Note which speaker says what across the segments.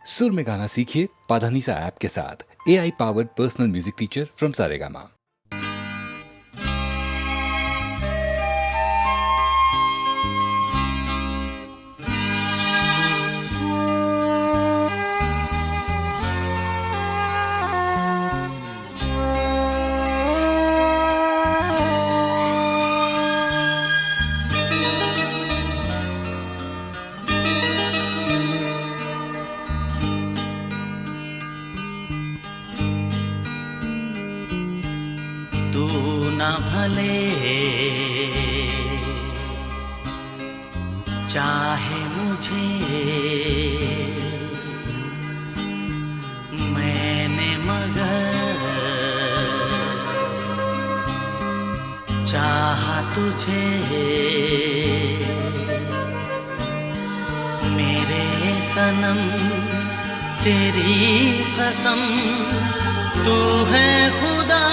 Speaker 1: सुर में गाना सीखिए पाधानीसा ऐप के साथ। AI powered personal music teacher from Saregama.
Speaker 2: तू न भले चाहे मुझे, मैंने मगर चाहा तुझे। मेरे सनम तेरी कसम, तू है खुदा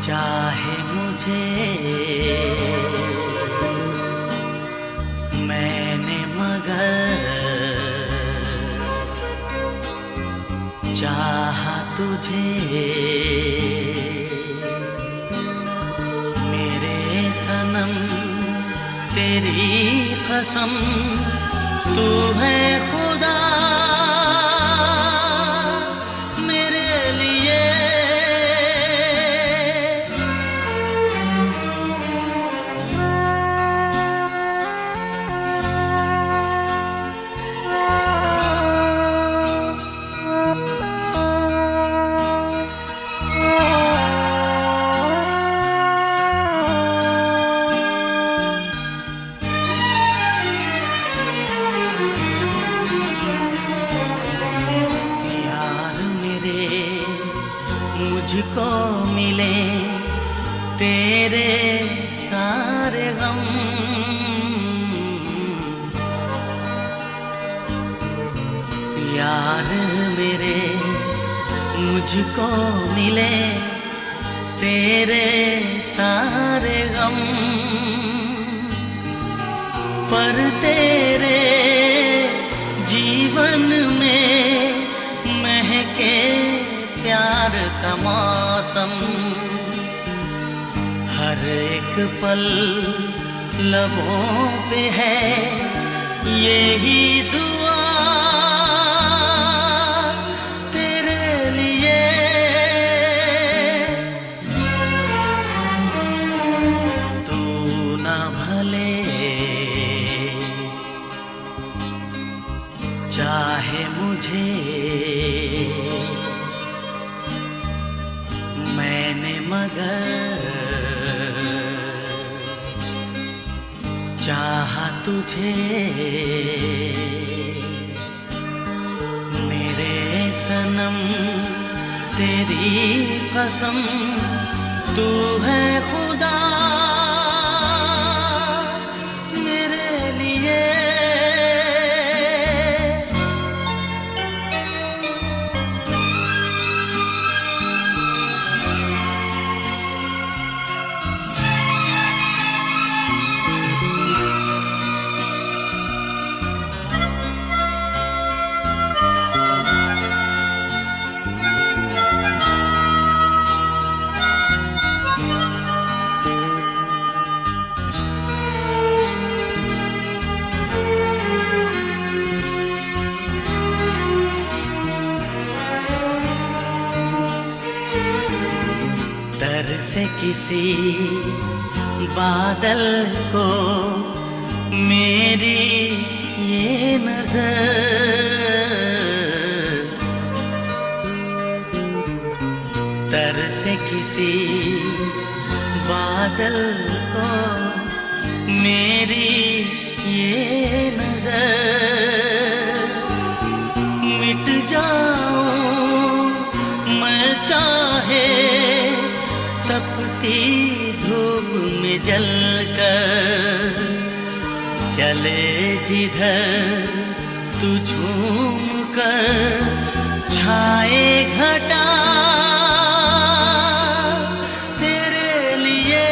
Speaker 2: चाहे मुझे। मैंने मगर चाहा तुझे। मेरे सनम तेरी कसम, तू है खुदा मुझको मिले तेरे सारे गम। यार मेरे मुझको मिले तेरे सारे गम, पर तेरे जीवन में महके प्यार का मौसम। हर एक पल लबों पे है यही दुआ तेरे लिए। तू न भले चाहे मुझे, मैंने मगर चाहा तुझे। मेरे सनम तेरी कसम, तू है खुदा मेरे लिए। दर से किसी बादल को मेरी ये नजर, दर से किसी बादल को मेरी ये नजर। मिट जाऊं मैं चाहे तपती धूप में जलकर, चले जिधर तू झूम कर छाए घटा तेरे लिए,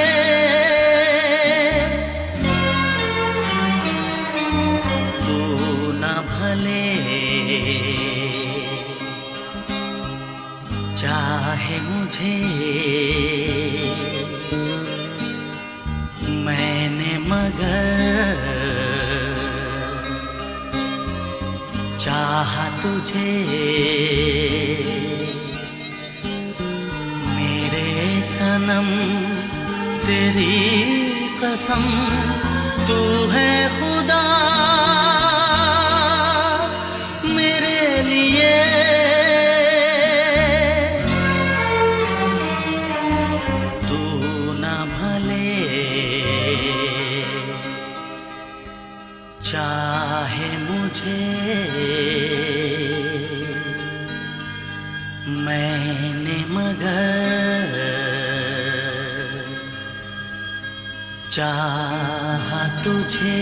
Speaker 2: तू न भले चाहे मुझे, मैंने मगर चाहा तुझे। मेरे सनम तेरी कसम, तू है खुदा मेरे लिए। तू न भले चाहे मुझे, मैंने मगर चाहा तुझे।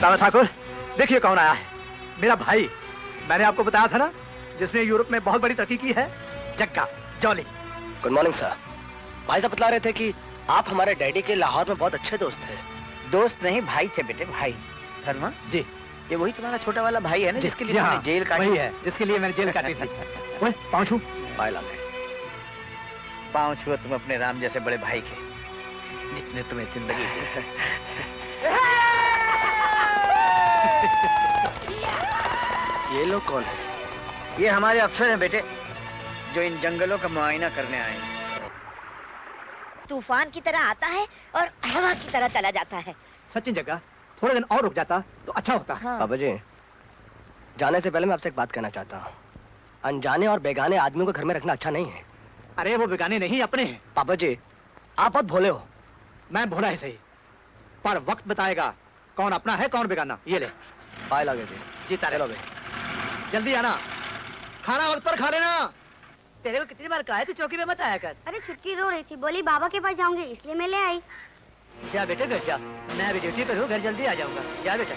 Speaker 3: दादा ठाकुर, देखिए कौन आया है, मेरा भाई। मैंने आपको बताया था ना, जिसने यूरोप में बहुत बड़ी तरक्की की है, जग्गा जॉली।
Speaker 4: Good morning sir. भाई साहब बतला रहे थे कि आप हमारे डैडी के लाहौर में बहुत अच्छे दोस्त थे।
Speaker 5: दोस्त नहीं, भाई थे बेटे, भाई। धर्मा
Speaker 3: जी,
Speaker 5: ये वही तुम्हारा छोटा वाला भाई है ना, जिसके लिए
Speaker 3: जी हाँ,
Speaker 5: तुमने जेल काटी?
Speaker 3: वही है जिसके लिए मैंने जेल काटी थी। ओए पाँव छू।
Speaker 4: पाए लाते
Speaker 5: पाँव छुआ तुम अपने राम जैसे बड़े भाई के, जिसने तुम्हें जिंदगी दी।
Speaker 4: ये लोग कौन है?
Speaker 5: ये हमारे अफसर हैं बेटे, जो इन जंगलों का मुआयना करने आए हैं।
Speaker 6: तूफान की तरह आता है और हवा की तरह चला जाता है।
Speaker 3: सचिन जग्गा, थोड़े दिन और रुक जाता तो अच्छा होता।
Speaker 6: हाँ।
Speaker 4: पापा जी, जाने से पहले मैं आपसे एक बात कहना चाहता हूँ। अनजाने और बेगाने आदमियों को घर में रखना अच्छा नहीं है।
Speaker 3: अरे वो बेगाने नहीं, अपने हैं।
Speaker 4: पापा जी, आप बहुत भोले हो।
Speaker 3: मैं भोला है सही, पर वक्त बताएगा कौन अपना है कौन बेगाना। ये ले।
Speaker 4: पाए लगे थे।
Speaker 3: जी तारे,
Speaker 4: चलो बे।
Speaker 3: जल्दी आना, खाना वक्त पर खा लेना।
Speaker 5: तेरे को कितनी बार कहा है तू चौकी में मत आया कर।
Speaker 7: अरे छुटकी रो रही थी, बोली बाबा के पास जाऊंगी, इसलिए मैं ले आई।
Speaker 5: जा बेटे घर जा, मैं अभी ड्यूटी पर हूँ, घर जल्दी आ जाऊंगा। जा बेटा।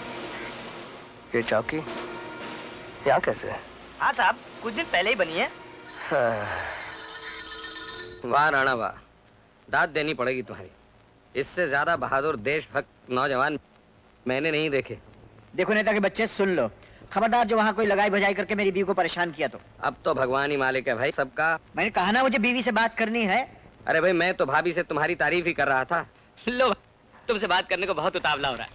Speaker 4: ये चौकी यहाँ कैसे?
Speaker 5: हाँ साहब, कुछ दिन पहले ही बनी है।
Speaker 8: वाह राणा वाह, दाद देनी पड़ेगी तुम्हारी। इससे ज्यादा बहादुर देशभक्त नौजवान मैंने नहीं देखे।
Speaker 5: देखो नेता के बच्चे, सुन लो, खबरदार जो वहाँ कोई लगाई भजाई करके मेरी बीवी को परेशान किया तो।
Speaker 8: अब तो भगवान ही मालिक है भाई सबका।
Speaker 5: मैंने कहा ना मुझे बीवी से बात करनी है।
Speaker 8: अरे भाई, मैं तो भाभी से तुम्हारी तारीफ ही कर रहा था।
Speaker 9: लो, तुमसे बात करने को बहुत उतावला हो रहा है।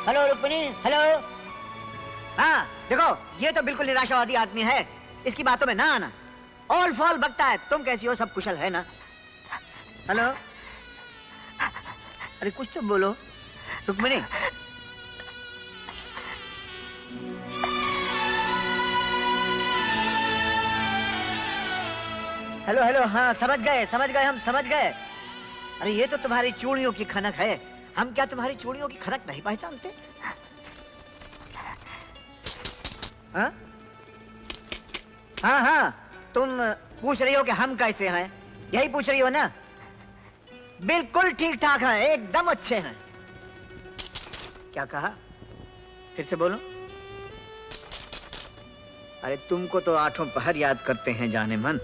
Speaker 5: Hello Rukmini, hello. हाँ देखो, ये तो बिल्कुल निराशावादी आदमी है, इसकी बातों में ना आना। ऑल फॉल बकता है। तुम कैसी हो, सब कुशल है ना? हेलो, अरे कुछ तो बोलो रुक्मिणी। हेलो हेलो, हाँ समझ गए हम समझ गए। अरे ये तो तुम्हारी चूड़ियों की खनक है, हम क्या तुम्हारी चूड़ियों की खनक नहीं पहचानते? हाँ हाँ हाँ, तुम पूछ रही हो कि हम कैसे हैं, यही पूछ रही हो ना? बिल्कुल ठीक ठाक हैं, एकदम अच्छे हैं। क्या कहा, फिर से बोलो। अरे तुमको तो आठों पहर याद करते हैं जाने मन,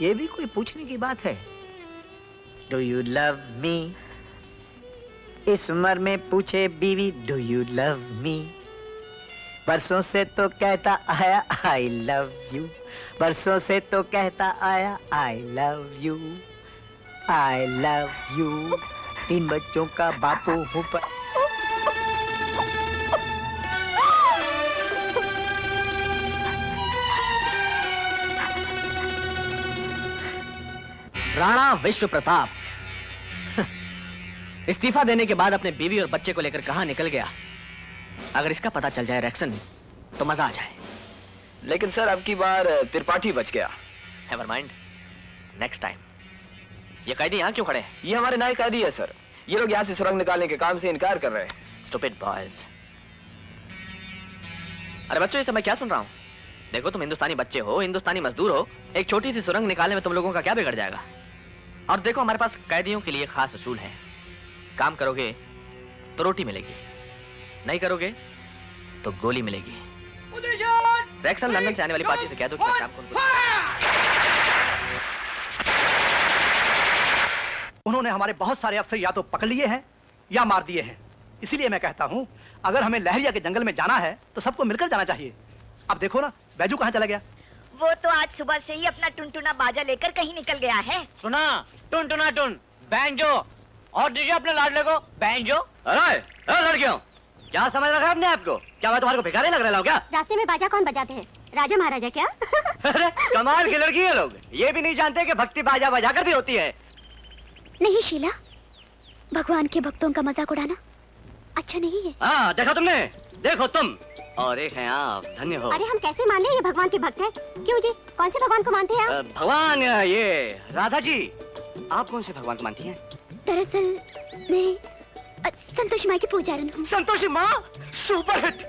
Speaker 5: ये भी कोई पूछने की बात है? Do you love me? इस उम्र में पूछे बीवी डू यू लव मी? बरसों से तो कहता आया आई लव यू, बरसों से तो कहता आया I love you, I love you. 3 बच्चों का बापू हूँ पर।
Speaker 9: राणा विश्व प्रताप इस्तीफा देने के बाद अपने बीवी और बच्चे को लेकर कहां निकल गया। अगर इसका पता चल जाए रैक्सन तो मजा आ जाए।
Speaker 4: लेकिन सर अब की बार त्रिपाठी बच गया।
Speaker 9: Never mind, next time. ये कैदी यहाँ क्यों खड़े हैं?
Speaker 4: ये हमारे नए कैदी है सर। ये लोग यहाँ से सुरंग निकालने के काम से इनकार कर रहे हैं।
Speaker 9: Stupid boys. अरे बच्चों, ये सब मैं क्या सुन रहा हूँ? देखो, तुम हिंदुस्तानी बच्चे हो, हिंदुस्तानी मजदूर हो, एक छोटी सी सुरंग निकालने में तुम लोगों का क्या बिगड़ जाएगा? और देखो, हमारे पास कैदियों के लिए खास असूल है। काम करोगे तो रोटी मिलेगी, नहीं करोगे तो गोली मिलेगी। रैक्सन लंदन से आने वाली पार्टी से कह दो कि शाम को उनको।
Speaker 3: उन्होंने हमारे बहुत सारे अफसर या तो पकड़ लिए हैं या मार दिए हैं। इसीलिए मैं कहता हूँ, अगर हमें लहरिया के जंगल में जाना है तो सबको मिलकर जाना चाहिए। अब देखो ना, बैजू कहाँ चला गया?
Speaker 6: वो तो आज सुबह से ही अपना टुनटुना बाजा लेकर कहीं निकल गया है।
Speaker 9: सुना, टुन टुना टुन बैंजो, और दीजिए अपने लाडले को बैंजो। अरे लड़कियों, क्या समझ रखा है अपने आप को? क्या मैं तुम्हारे को भिखारी लग रहा हूँ क्या?
Speaker 7: रास्ते में बाजा कौन बजाते हैं, राजा महाराजा क्या?
Speaker 9: अरे कमाल की लड़की है, लोग ये भी नहीं जानते कि भक्ति बाजा बजाकर भी होती है।
Speaker 7: नहीं शीला, भगवान के भक्तों का मजाक उड़ाना अच्छा नहीं है।
Speaker 9: हाँ देखा तुमने, देखो तुम और एक हैं आप, धन्य हो।
Speaker 7: अरे हम कैसे मान ले ये भगवान के भक्त हैं? क्यों जी, कौन से भगवान को मानते हैं आप?
Speaker 9: भगवान ये राधा जी, आप कौन से भगवान को मानती हैं?
Speaker 7: दरअसल मैं संतोषी माँ की पुजारन हूँ।
Speaker 9: संतोषी माँ सुपरहिट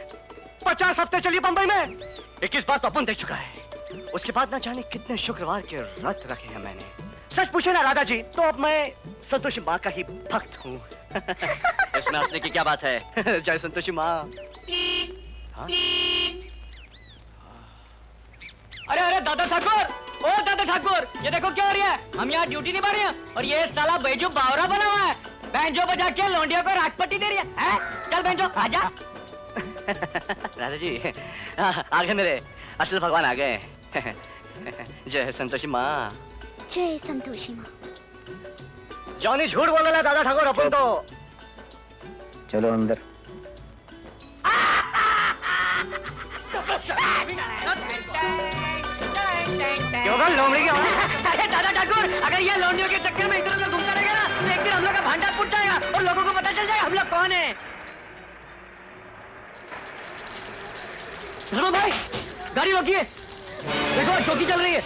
Speaker 9: 50 हफ्ते चली बंबई में। 21 बार तो अपन देख चुका है। उसके बाद ना जाने कितने शुक्रवार के व्रत रखे हैं मैंने।
Speaker 4: सच पूछे ना राधा जी, तो अब मैं संतोषी माँ का ही भक्त हूँ।
Speaker 9: इसमें हंसने की क्या बात है?
Speaker 4: जय संतोषी माँ। हाँ? अरे अरे दादा ठाकुर, ओ दादा ठाकुर, ये देखो क्या हो रहा है। हम यहाँ ड्यूटी नहीं रहे हैं और ये साला बैजू बावरा बना हुआ है। बैंजो बजा के लौंडिया को राजपट्टी दे रही है? चल बैंजो आजा। राधा जी आ गए, मेरे असल भगवान आ गए। जय संतोषी माँ।
Speaker 7: जय संतोषी माँ।
Speaker 4: जॉनी झूठ बोल रहा दादा ठाकुर, अपन तो।
Speaker 5: चलो अंदर।
Speaker 4: क्यों कर लोमड़ी की आवाज़? अरे दादा ठाकुर, अगर ये लौंडियों के चक्कर में इधर उधर घूमता रहेगा ना, तो एक दिन हम लोग का भांडा फूट जाएगा और लोगों को पता चल जाएगा हम लोग कौन है। धर्म भाई, गाड़ी रोकिए। देखो चौकी चल रही है।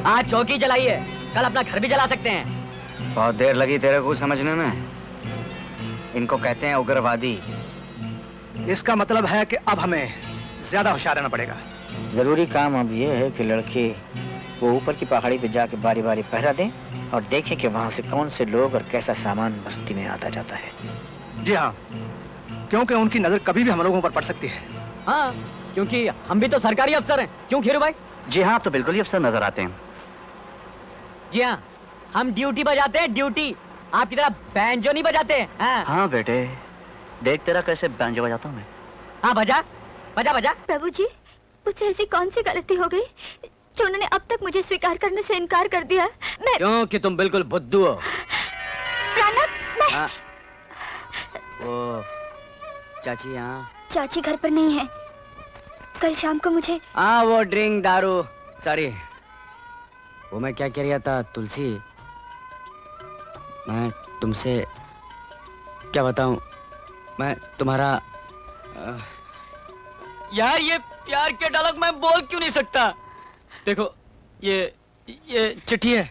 Speaker 4: आज चौकी जलाइए, कल अपना घर भी जला सकते हैं।
Speaker 5: बहुत देर लगी तेरे को समझने में। इनको कहते हैं उग्रवादी।
Speaker 3: इसका मतलब है कि अब हमें ज्यादा होशियार रहना पड़ेगा।
Speaker 5: जरूरी काम अब ये है कि लड़के वो ऊपर की पहाड़ी पे जाके बारी बारी पहरा दें और देखें कि वहां से कौन से लोग और कैसा सामान बस्ती में आता जाता है।
Speaker 3: जी हाँ, क्योंकि उनकी नजर कभी भी हम लोगों पर पड़ सकती है।
Speaker 4: हाँ, क्योंकि हम भी तो सरकारी अफसर हैं। क्यों खीरू भाई?
Speaker 5: जी हाँ, आप तो बिल्कुल ही अफसर नजर आते हैं।
Speaker 4: जी हाँ, हम ड्यूटी बजाते हैं, ड्यूटी। आपकी तरह बैंजो नहीं बजाते हैं।
Speaker 5: हाँ बेटे, देख तेरा कैसे बैंजो बजाता हूँ मैं।
Speaker 4: हाँ बजा बजा बजा।
Speaker 7: प्रभु जी, मुझसे ऐसी कौन सी गलती हो गई जो उन्होंने अब तक मुझे स्वीकार करने से इनकार कर दिया? मैं
Speaker 4: क्योंकि तुम बिल्कुल बुद्धू हो।
Speaker 7: प्रणत, मैं
Speaker 4: हाँ। ओ चाची यहाँ।
Speaker 7: चाची घर पर नहीं है। कल शाम को मुझे
Speaker 4: हाँ, वो ड्रिंक दारू, सॉरी। वो मैं क्या कह रहा था तुलसी, मैं तुमसे क्या बताऊं। मैं तुम्हारा यार, ये प्यार के डायलॉग मैं बोल क्यों नहीं सकता। देखो ये चिट्ठी है,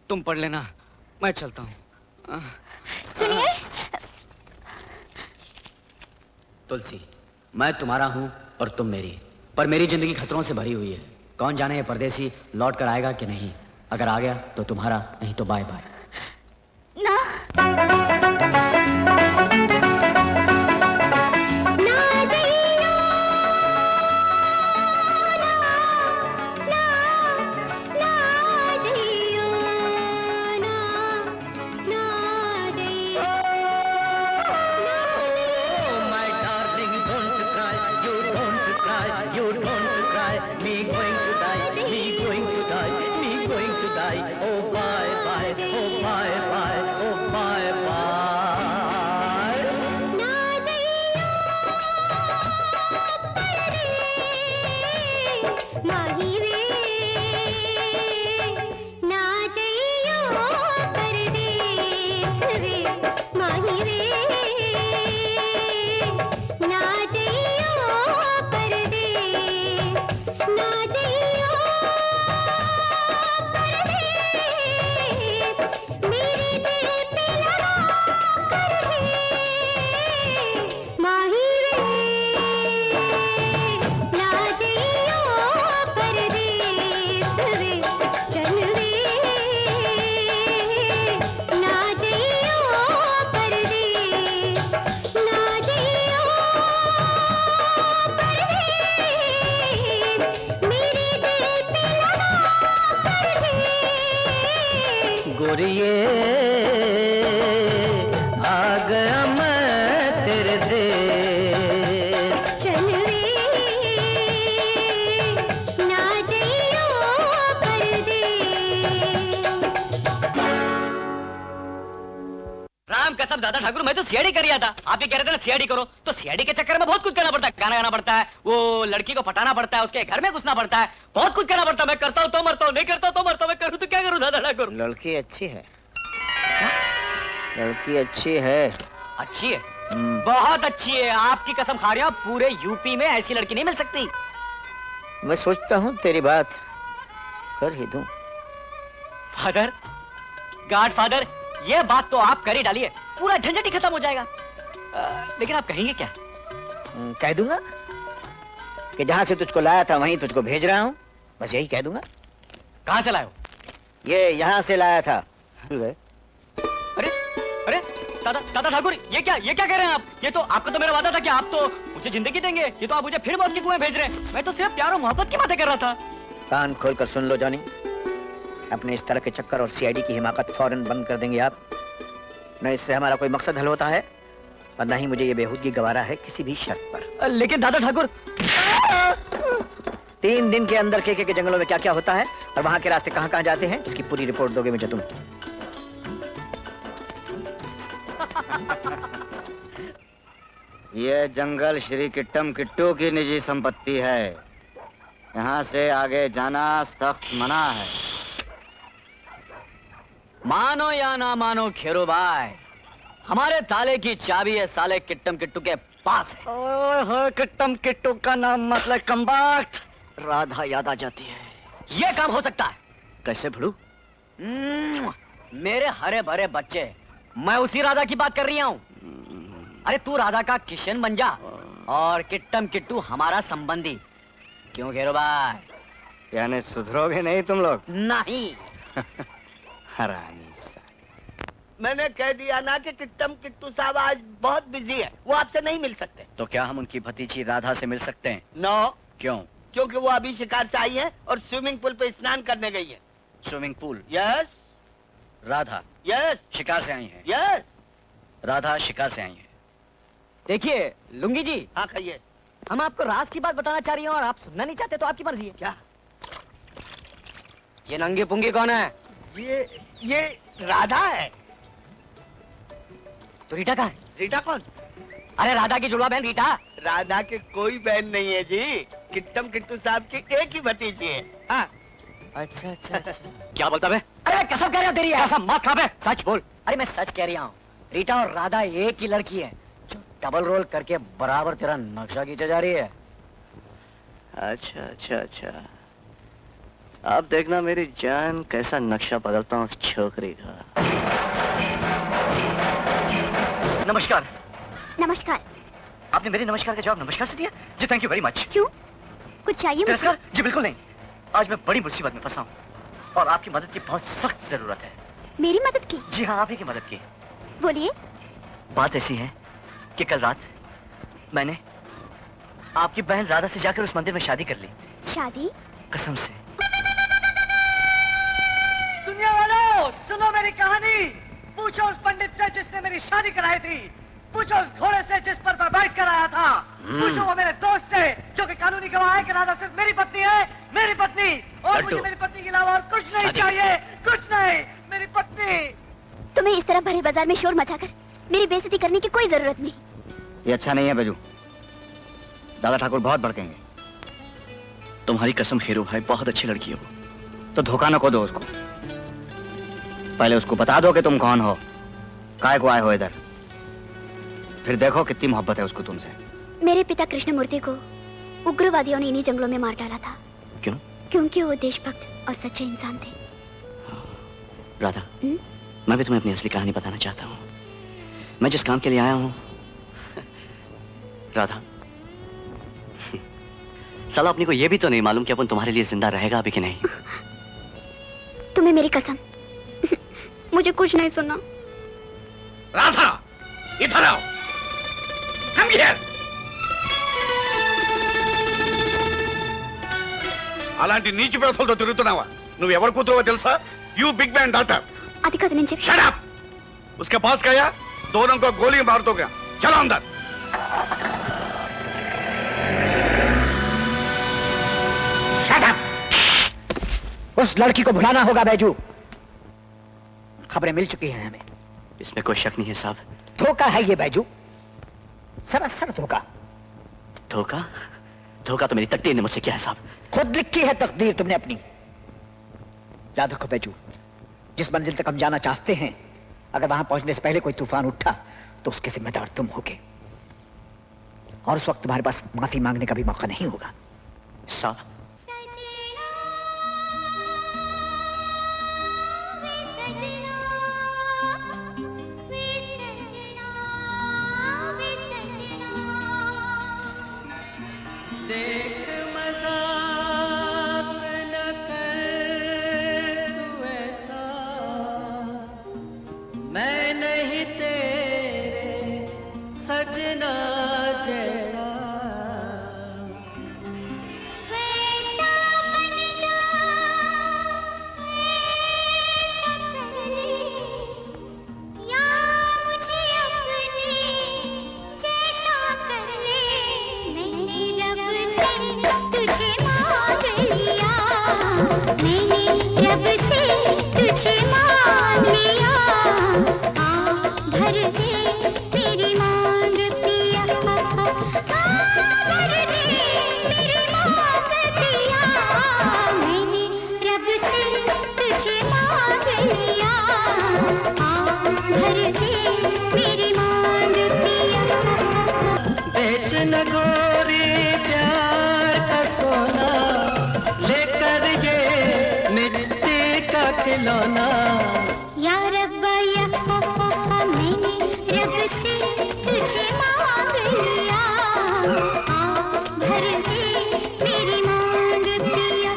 Speaker 4: तुम पढ़ लेना, मैं चलता हूँ।
Speaker 7: सुनिए।
Speaker 4: तुलसी, मैं तुम्हारा हूँ और तुम मेरी, पर मेरी जिंदगी खतरों से भरी हुई है। कौन जाने ये परदेसी लौट कर आएगा कि नहीं। अगर आ गया तो तुम्हारा, नहीं तो बाय बाय।
Speaker 7: ना
Speaker 5: गोरिये आ गया मैं तेरे देश।
Speaker 7: चल रे ना जइयो परदेस।
Speaker 4: राम कसम दादा ठाकुर, मैं तो सीआईडी कर रहा था। आप ये कह रहे थे ना सीआईडी करो, तो सीआईडी के चक्कर में बहुत कुछ करना पड़ता है। गाना गाना पड़ता है, वो लड़की को पटाना पड़ता है, उसके घर में घुसना पड़ता है, बहुत कुछ करना पड़ता है। मैं करता हूँ तो मरता हूँ, नहीं करता तो मरता हूँ। मैं करूँ तो क्या करूँ दादा ठाकुर?
Speaker 5: लड़की अच्छी है। लड़की अच्छी है।
Speaker 4: अच्छी है, बहुत अच्छी है। आपकी कसम खा रहा हूं, पूरे यूपी में ऐसी लड़की नहीं मिल सकती।
Speaker 5: मैं सोचता हूँ तेरी बात कर ही दूं।
Speaker 4: फादर, गॉड फादर, ये बात तो आप कर ही डालिए, पूरा झंझट ही खत्म हो जाएगा। लेकिन आप कहेंगे क्या?
Speaker 5: कह दूंगा कि जहां से तुझको लाया था वहीं तुझको भेज रहा हूँ बस यही कह दूंगा।
Speaker 4: कहाँ से लाए हो?
Speaker 5: ये यहाँ से लाया था।
Speaker 4: अरे अरे दादा ठाकुर, ये क्या कह रहे हैं आप? ये तो आपका तो मेरा वादा था कि आप तो मुझे जिंदगी देंगे। ये तो आप मुझे फिर मौत के कुएं भेज रहे हैं। मैं तो सिर्फ प्यार और मोहब्बत की बातें कर रहा था।
Speaker 5: कान खोलकर सुन लो जॉनी, अपने इस तरह के चक्कर और सीआईडी की हिमाकत फौरन बंद कर देंगे आप। न इससे हमारा कोई मकसद हल होता है और न ही मुझे ये बेहूदगी गवारा है किसी भी शर्त पर।
Speaker 4: लेकिन दादा ठाकुर,
Speaker 5: 3 दिन के अंदर केके के जंगलों में क्या क्या होता है और वहां के रास्ते कहाँ कहाँ जाते हैं, इसकी पूरी रिपोर्ट दोगे मुझे तुम।
Speaker 10: ये जंगल श्री किट्टम किट्टू की निजी संपत्ति है। यहाँ से आगे जाना सख्त मना है।
Speaker 4: मानो या ना मानो खेरो भाई, हमारे ताले की चाबी है साले किट्टम किट्टू के पास है।
Speaker 5: ओए किट्टम किट्टू का नाम मतलब कम्बाख्त, राधा याद आ जाती है।
Speaker 4: ये काम हो सकता है?
Speaker 5: कैसे भड़ू?
Speaker 4: मेरे हरे भरे बच्चे, मैं उसी राधा की बात कर रही हूँ। अरे तू राधा का किशन बन जा और किट्टम किट्टू हमारा संबंधी। क्यों घेरो भाई?
Speaker 10: यानी सुधरोगे नहीं तुम लोग?
Speaker 4: नहीं।
Speaker 10: हरामी।
Speaker 5: मैंने कह दिया ना कि किट्टम किट्टू साहब आज बहुत बिजी है, वो आपसे नहीं मिल सकते।
Speaker 10: तो क्या हम उनकी भतीजी राधा से मिल सकते हैं?
Speaker 5: नो।
Speaker 10: क्यों?
Speaker 5: क्योंकि वो अभी शिकार से आई है और स्विमिंग पूल पे स्नान करने गई है।
Speaker 10: Swimming pool?
Speaker 5: Yes.
Speaker 10: Radha?
Speaker 5: Yes.
Speaker 10: शिकार से आई है?
Speaker 5: यस।
Speaker 10: राधा शिकार से आई है।
Speaker 4: देखिए लुंगी जी,
Speaker 5: हाँ कहिए।
Speaker 4: हम आपको राज की बात बताना चाह रही हैं और आप सुनना नहीं चाहते तो आपकी मर्जी है।
Speaker 5: क्या?
Speaker 4: ये नंगी पुंगी कौन है?
Speaker 5: ये राधा है।
Speaker 4: तो रीटा कहाँ है?
Speaker 5: रीटा कौन?
Speaker 4: अरे राधा की जुड़वा बहन रीटा।
Speaker 5: राधा के कोई बहन नहीं है जी, किट्टम किट्टू साहब की एक ही भतीजी है। हाँ।
Speaker 4: अच्छा। क्या बोलता बे? अरे मैं कसम कह रहा हूँ तेरी, कसम मत खा बे, सच बोल। अरे मैं सच कह रहा हूँ, रीटा और राधा एक ही लड़की है जो डबल रोल करके बराबर तेरा नक्शा खींचा जा रही है।
Speaker 10: अच्छा। अब देखना मेरी जान कैसा नक्शा बदलता हूँ उस छोकरी का।
Speaker 4: नमस्कार।
Speaker 7: नमस्कार।
Speaker 4: आपने मेरे नमस्कार का जवाब नमस्कार से दिया? जी थैंक यू वेरी मच।
Speaker 7: क्यों, कुछ चाहिए मुझे?
Speaker 4: तिरस्कार? जी बिल्कुल नहीं। आज मैं बड़ी मुसीबत में फंसा हूँ और आपकी मदद की बहुत सख्त जरूरत है।
Speaker 7: मेरी मदद की?
Speaker 4: जी हाँ, आप ही की मदद की।
Speaker 7: बोलिए।
Speaker 4: बात ऐसी है कि कल रात मैंने आपकी बहन राधा से जाकर उस मंदिर में शादी कर ली।
Speaker 7: शादी?
Speaker 4: कसम से।
Speaker 3: दुनिया वालों, सुनो मेरी कहानी। पूछो उस पंडित से जिसने मेरी शादी कराई थी। पूछो उस घोड़े से जिस पर मैं बैठ कर आया था। पूछो वो मेरे दोस्त से जो कि कानूनी गवाह है कि राधा सिर्फ मेरी पत्नी है, मेरी पत्नी। और मुझे मेरी पत्नी के अलावा और कुछ नहीं चाहिए, कुछ नहीं, मेरी पत्नी।
Speaker 7: तुम्हें इस तरह भरे बाजार में शोर मचाकर मेरी बेइज्जती करने की कोई जरूरत नहीं।
Speaker 10: ये अच्छा नहीं है बेजू, दादा ठाकुर बहुत भड़केंगे।
Speaker 4: तुम्हारी कसम खेरो भाई, बहुत अच्छी लड़की हो।
Speaker 10: तो धोखा न खो दो उसको। पहले उसको बता दो कि तुम कौन हो, काय को आए हो इधर। फिर देखो कितनी मोहब्बत है उसको तुमसे।
Speaker 7: मेरे पिता कृष्णमूर्ति को उग्रवादियों ने इन्हीं जंगलों में मार डाला था।
Speaker 4: क्यों?
Speaker 7: क्योंकि वो देशभक्त और सच्चे इंसान थे।
Speaker 4: राधा, मैं भी तुम्हें अपनी असली कहानी बताना चाहता हूँ। मैं जिस काम के लिए आया हूँ राधा, साला अपनी को यह भी तो नहीं मालूम कि अपन तुम्हारे लिए जिंदा रहेगा अभी कि नहीं।
Speaker 7: तुम्हें मेरी कसम, मुझे कुछ नहीं सुनना।
Speaker 3: राधा, इधर आओ। Come here. అలాంటి నీచి వ్యవస్థలతో తిరుగుతున్నావా? నువ్వు ఎవరు కూతురువో తెలుసా? You big man daughter.
Speaker 7: అది కాదు నేను చెప్పి।
Speaker 3: Shut up. उसके पास गया, दोनों को गोली मार दोगे। चलो अंदर।
Speaker 5: Shut up. उस लड़की को भुलाना होगा बैजू। खबरें मिल चुकी हैं हमें।
Speaker 4: इसमें कोई शक नहीं है साहब।
Speaker 5: धोखा है ये बैजू, सरासर धोखा।
Speaker 4: धोखा? धोखा तो मेरी तकदीर ने मुझसे किया है साहब।
Speaker 5: खुद लिखी है तकदीर तुमने अपनी। याद रखो बैजू, जिस मंजिल तक हम जाना चाहते हैं, अगर वहां पहुंचने से पहले कोई तूफान उठा तो उसके जिम्मेदार तुम होगे। और उस वक्त तुम्हारे पास माफी मांगने का भी मौका नहीं होगा।
Speaker 4: साहब,
Speaker 2: मैं नहीं तेरे सजना जैसा।
Speaker 7: रब से तुझे मांग लिया, भर दे मेरी मांग पिया, भर दे मेरी मांग पिया। मैंने रब से तुझे मांग लिया, भर दे मेरी मांग पिया।
Speaker 2: बेच न गोरी प्यार का सोना, लेकर ये मिट्टी का खिलौना।
Speaker 7: या रब्बा या मैंने रब से तुझे मांग लिया, भर दे मेरी मांग पिया।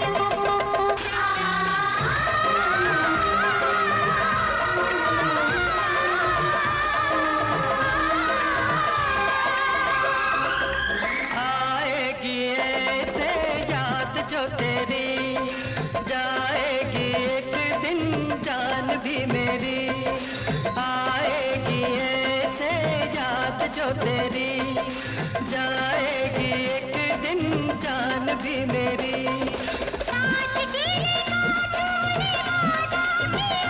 Speaker 2: आएगी ऐसे याद जो तेरी, जाएगी एक दिन जान भी मेरी। आएगी ऐसे याद जो तेरी, जाएगी एक दिन जान भी मेरी।
Speaker 7: साथ जीने का तूने वादा किया,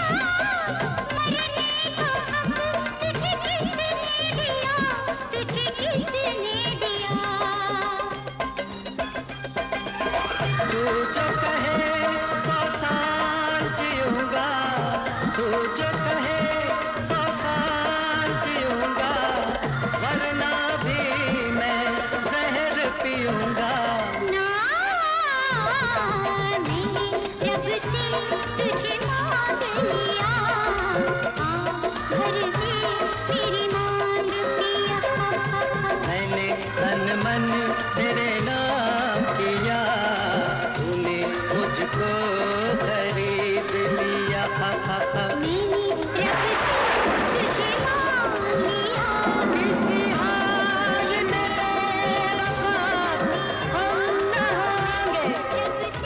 Speaker 7: मरने का हक तुझे किसने दिया, तुझे किसने दिया।
Speaker 2: तू जो कहे 100 साल जीऊंगा, तू जो कहे 100 साल जीऊंगा, वरना भी मैं जहर पीऊंगा।
Speaker 7: ना मैंने रब से तुझे मांग लिया, भर दे मेरी मांग पिया।
Speaker 2: मैंने तन मन तेरे नाम किया, तूने मुझको खरीद लिया।
Speaker 7: मैंने रब से तुझे मांग लिया,
Speaker 2: किसी हाल में बेवफा हम न होंगे,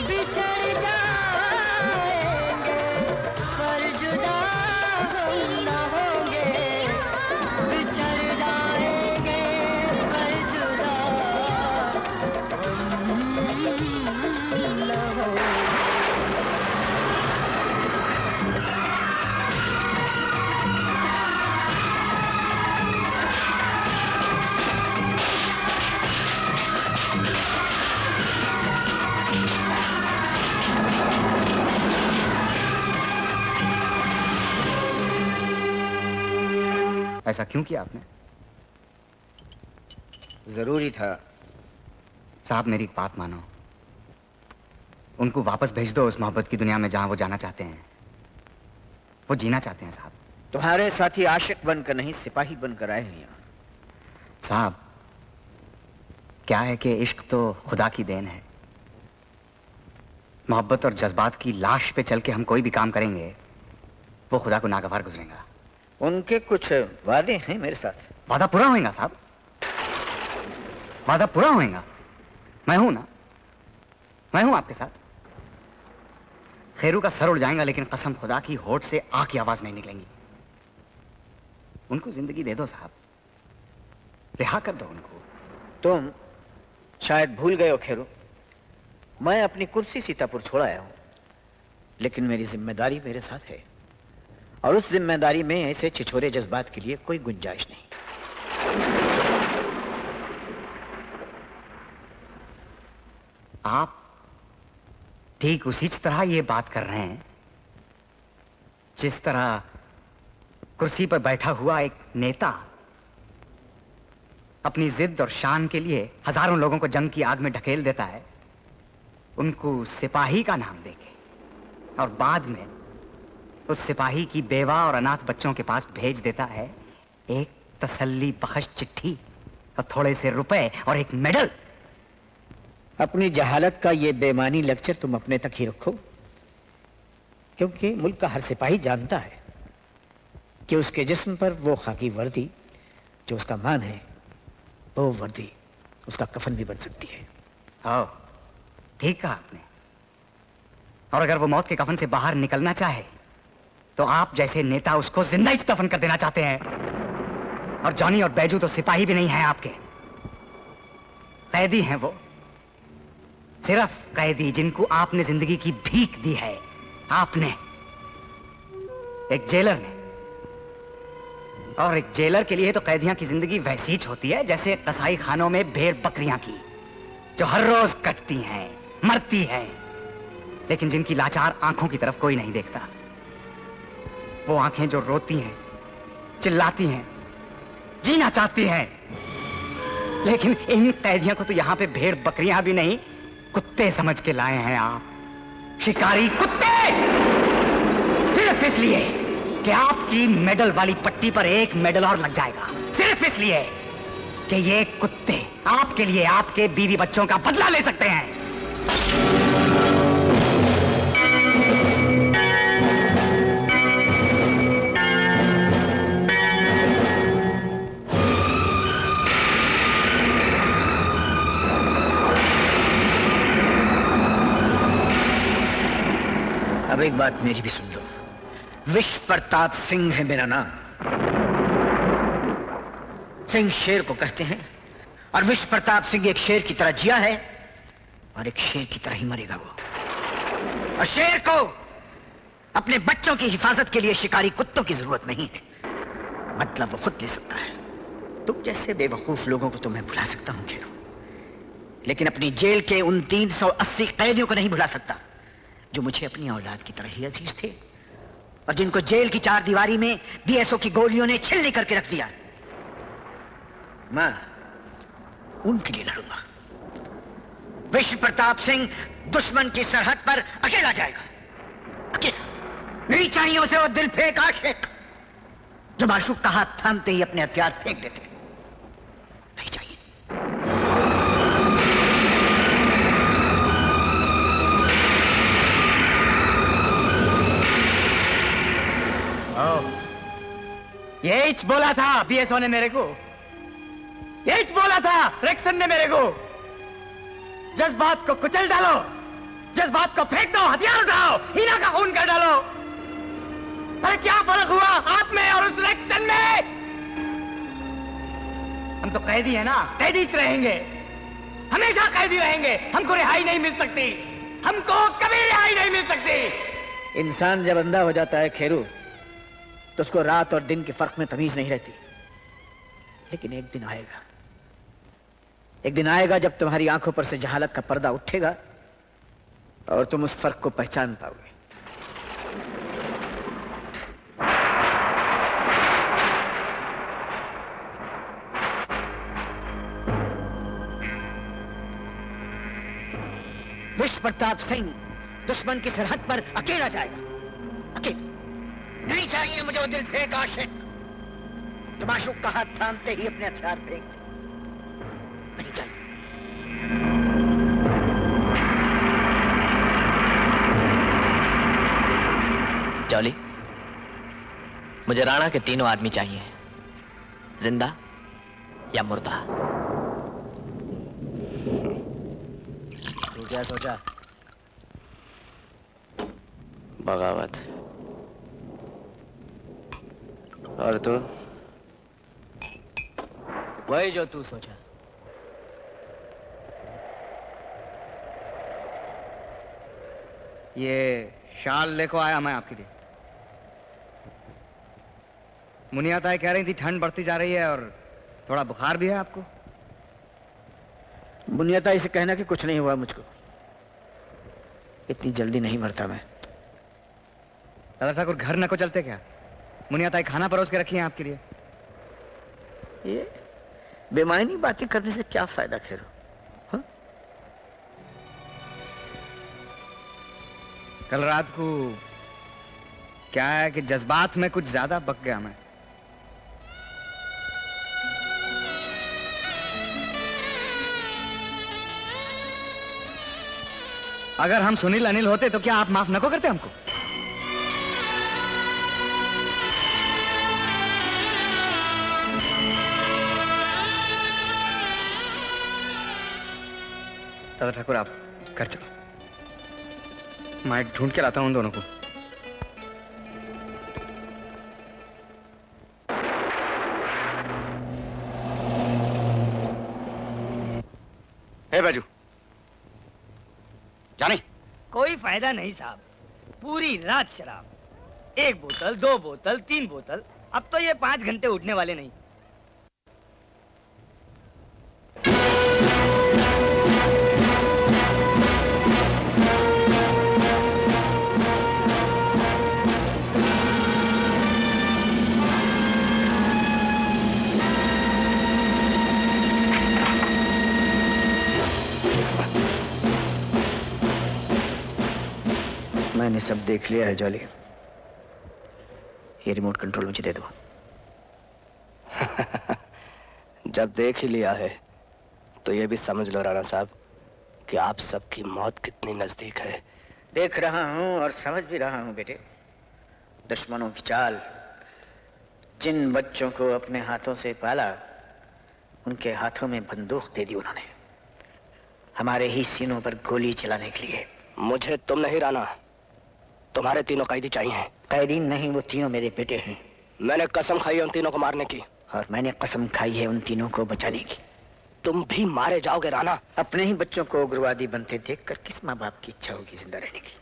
Speaker 2: बिछड़ जाएंगे पर जुदा हम न होंगे। बिछड़ जाएंगे पर जुदा हम न होंगे।
Speaker 10: ऐसा क्यों किया आपने?
Speaker 5: जरूरी था।
Speaker 10: साहब मेरी एक बात मानो, उनको वापस भेज दो उस मोहब्बत की दुनिया में जहां वो जाना चाहते हैं। वो जीना चाहते हैं साहब।
Speaker 5: तुम्हारे साथी आशिक बनकर नहीं, सिपाही बनकर आए हैं यहाँ।
Speaker 10: साहब क्या है कि इश्क तो खुदा की देन है। मोहब्बत और जज्बात की लाश पे चल के हम कोई भी काम करेंगे, वो खुदा को नागवार गुजरेगा।
Speaker 5: उनके कुछ वादे हैं मेरे साथ।
Speaker 10: वादा पूरा होएगा साहब, वादा पूरा होएगा। मैं हूं ना, मैं हूं आपके साथ। खैरू का सर उड़ जाएगा, लेकिन कसम खुदा की होठ से आह की आवाज नहीं निकलेंगी। उनको जिंदगी दे दो साहब, रिहा कर दो उनको।
Speaker 5: तुम शायद भूल गए हो खेरू, मैं अपनी कुर्सी सीतापुर छोड़ आया हूं, लेकिन मेरी जिम्मेदारी मेरे साथ है, और उस जिम्मेदारी में ऐसे छिछोरे जज्बात के लिए कोई गुंजाइश नहीं।
Speaker 10: आप ठीक उसी तरह ये बात कर रहे हैं जिस तरह कुर्सी पर बैठा हुआ एक नेता अपनी जिद और शान के लिए हजारों लोगों को जंग की आग में ढकेल देता है, उनको सिपाही का नाम देके, और बाद में उस सिपाही की बेवा और अनाथ बच्चों के पास भेज देता है एक तसल्ली बख्श चिट्ठी और थोड़े से रुपए और एक मेडल।
Speaker 5: अपनी जहालत का ये बेमानी लेक्चर तुम अपने तक ही रखो, क्योंकि मुल्क का हर सिपाही जानता है कि उसके जिस्म पर वो खाकी वर्दी जो उसका मान है, वो वर्दी उसका कफन भी बन सकती है।
Speaker 10: हाँ, ठीक कहा आपने। और अगर वो मौत के कफन से बाहर निकलना चाहे तो आप जैसे नेता उसको जिंदा ही दफन कर देना चाहते हैं। और जॉनी और बैजू तो सिपाही भी नहीं है आपके, कैदी हैं वो, सिर्फ कैदी जिनको आपने जिंदगी की भीख दी है। आपने, एक जेलर ने। और एक जेलर के लिए तो कैदियां की जिंदगी वैसी ही होती है जैसे कसाई खानों में भेड़ बकरियां की, जो हर रोज कटती हैं, मरती हैं, लेकिन जिनकी लाचार आंखों की तरफ कोई नहीं देखता। वो आंखें जो रोती हैं, चिल्लाती हैं, जीना चाहती हैं। लेकिन इन कैदियों को तो यहां पे भेड़ बकरियां भी नहीं, कुत्ते समझ के लाए हैं आप, शिकारी कुत्ते। सिर्फ इसलिए कि आपकी मेडल वाली पट्टी पर एक मेडल और लग जाएगा, सिर्फ इसलिए कि ये कुत्ते आपके लिए आपके बीवी बच्चों का बदला ले सकते हैं।
Speaker 5: अब एक बात मेरी भी सुन लो। विश्व प्रताप सिंह है मेरा नाम। सिंह शेर को कहते हैं, और विश्व प्रताप सिंह एक शेर की तरह जिया है और एक शेर की तरह ही मरेगा वो। और शेर को अपने बच्चों की हिफाजत के लिए शिकारी कुत्तों की जरूरत नहीं है, मतलब वो खुद ले सकता है। तुम जैसे बेवकूफ लोगों को तो मैं भुला सकता हूं खेरो, लेकिन अपनी जेल के उन 380 कैदियों को नहीं भुला सकता जो मुझे अपनी औलाद की तरह ही अजीज थे, और जिनको जेल की चार दीवारी में बीएसओ की गोलियों ने छिल्ली करके रख दिया। मैं उनके लिए लड़ूंगा। विश्व प्रताप सिंह दुश्मन की सरहद पर अकेला जाएगा, अकेला। नहीं चाहिए उसे वो दिल फेंक आशिक जो माशूक का हाथ थामते ही अपने हथियार फेंक देते। नहीं चाहिए।
Speaker 10: यही बोला था बीएसओ ने मेरे को, यही बोला था रेक्सन ने मेरे को। जज्बात को कुचल डालो, जज्बात को फेंक दो, हथियार उठाओ, हीना का खून कर डालो। अरे क्या फर्क हुआ आप में और उस रेक्सन में? हम तो कैदी है ना, कैदी रहेंगे, हमेशा कैदी रहेंगे। हमको रिहाई नहीं मिल सकती, हमको कभी रिहाई नहीं मिल सकती।
Speaker 5: इंसान जब अंधा हो जाता है खेरू, तो उसको रात और दिन के फर्क में तमीज नहीं रहती। लेकिन एक दिन आएगा, एक दिन आएगा जब तुम्हारी आंखों पर से जहालत का पर्दा उठेगा और तुम उस फर्क को पहचान पाओगे। विश्व प्रताप सिंह दुश्मन की सरहद पर अकेला जाएगा, अकेला। नहीं चाहिए मुझे वो दिल फेंक आशिक जो माशूक का हाथ थामते ही अपने हथियार फेंक दे। नहीं चाहिए।
Speaker 9: जॉली, मुझे राणा के तीनों आदमी चाहिए, जिंदा या मुर्दा।
Speaker 5: तू क्या सोचा?
Speaker 8: बगावत। और तू?
Speaker 5: वही जो तू सोचा।
Speaker 10: ये शाल लेको आया मैं आपके लिए। मुनिया ताई कह रही थी ठंड बढ़ती जा रही है और थोड़ा बुखार भी है आपको।
Speaker 5: बुनियाता इसे कहना कि कुछ नहीं हुआ मुझको, इतनी जल्दी नहीं मरता मैं।
Speaker 10: दादा ठाकुर घर न को चलते क्या? मुनिया ताई खाना परोस के रखी है आपके लिए।
Speaker 5: ये बेमायनी बातें करने से क्या फायदा खेरो? हाँ?
Speaker 10: कल रात को क्या है कि जज्बात में कुछ ज्यादा बक गया मैं। अगर हम सुनील अनिल होते तो क्या आप माफ न को करते हमको? दादा ठाकुर आप घर चलो, मैं ढूंढ के लाता हूँ उन दोनों को। हे बाजू जानी।
Speaker 3: कोई फायदा नहीं साहब, पूरी रात शराब, 1 बोतल 2 बोतल 3 बोतल, अब तो ये 5 घंटे उठने वाले नहीं।
Speaker 5: मैंने सब देख लिया है जॉली, ये रिमोट कंट्रोल मुझे दे दो।
Speaker 11: जब देख ही लिया है तो ये भी समझ लो राणा साहब कि आप सबकी मौत कितनी नजदीक है।
Speaker 5: देख रहा हूं और समझ भी रहा हूं बेटे, दुश्मनों की चाल। जिन बच्चों को अपने हाथों से पाला, उनके हाथों में बंदूक दे दी उन्होंने, हमारे ही सीनों पर गोली चलाने के लिए।
Speaker 11: मुझे तुम नहीं राणा, तुम्हारे तीनों कैदी चाहिए।
Speaker 5: कैदी नहीं, वो तीनों मेरे बेटे हैं।
Speaker 11: मैंने कसम खाई है उन तीनों को मारने की,
Speaker 5: और मैंने कसम खाई है उन तीनों को बचाने की।
Speaker 11: तुम भी मारे जाओगे राणा।
Speaker 5: अपने ही बच्चों को उग्रवादी बनते देखकर किस माँ बाप की इच्छा होगी जिंदा रहने की।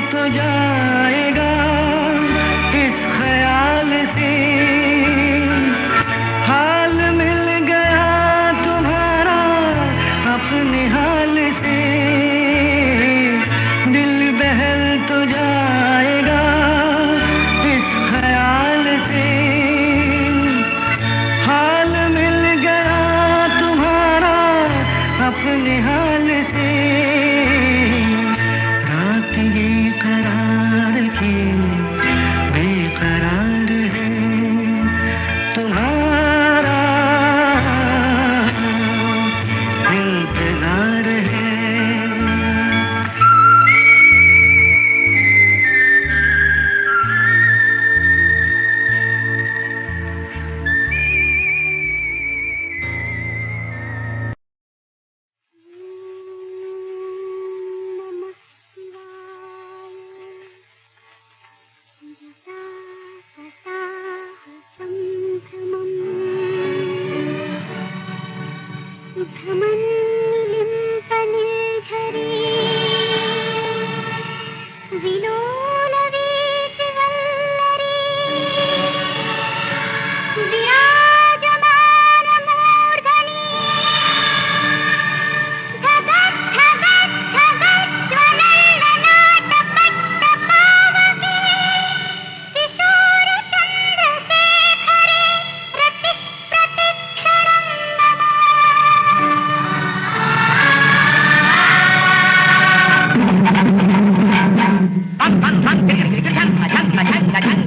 Speaker 2: तो जाएगा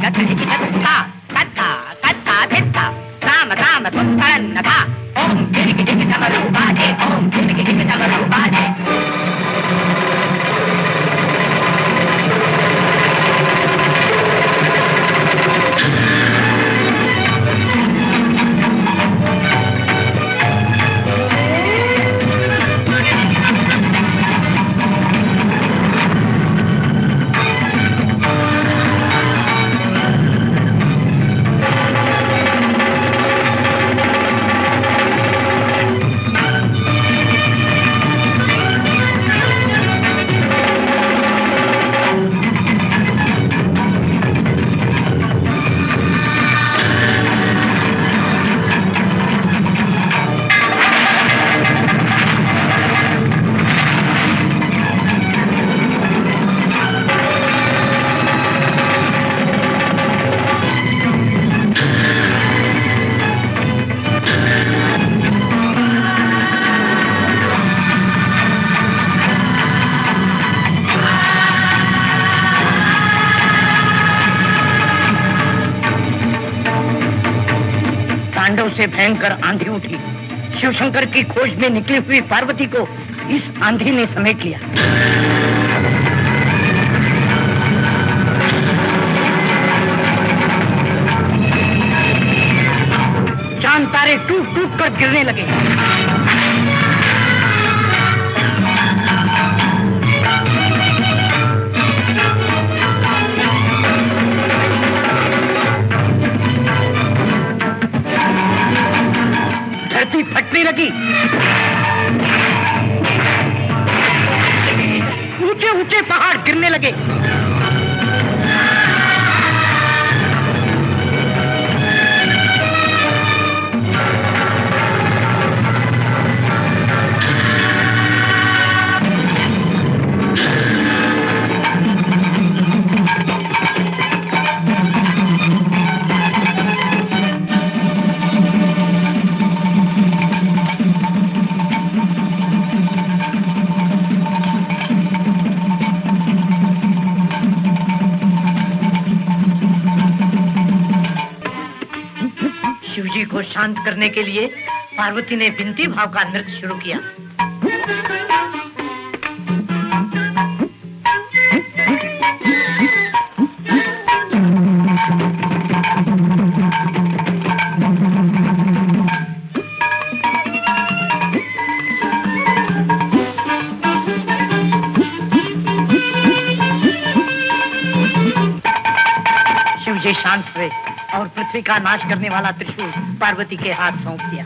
Speaker 2: गगड़िक गगड़ता कत्ता कत्ता धित्ता राम राम कुंतरन्न था ओम गिरिक गिरिक डमरू बाजे ओम गिरिक गिरिक डमरू बाजे से भयंकर आंधी उठी। शिवशंकर की खोज में निकली हुई पार्वती को इस आंधी ने समेट लिया। चांद तारे टूट टूट कर गिरने लगे। धरती फटने लगी। ऊंचे ऊंचे पहाड़ गिरने लगे। शिवजी को शांत करने के लिए पार्वती ने विनती भाव का नृत्य शुरू किया। शिवजी शांत हुए और पृथ्वी का नाश करने वाला त्रिशूल पार्वती के हाथ सौंप दिया।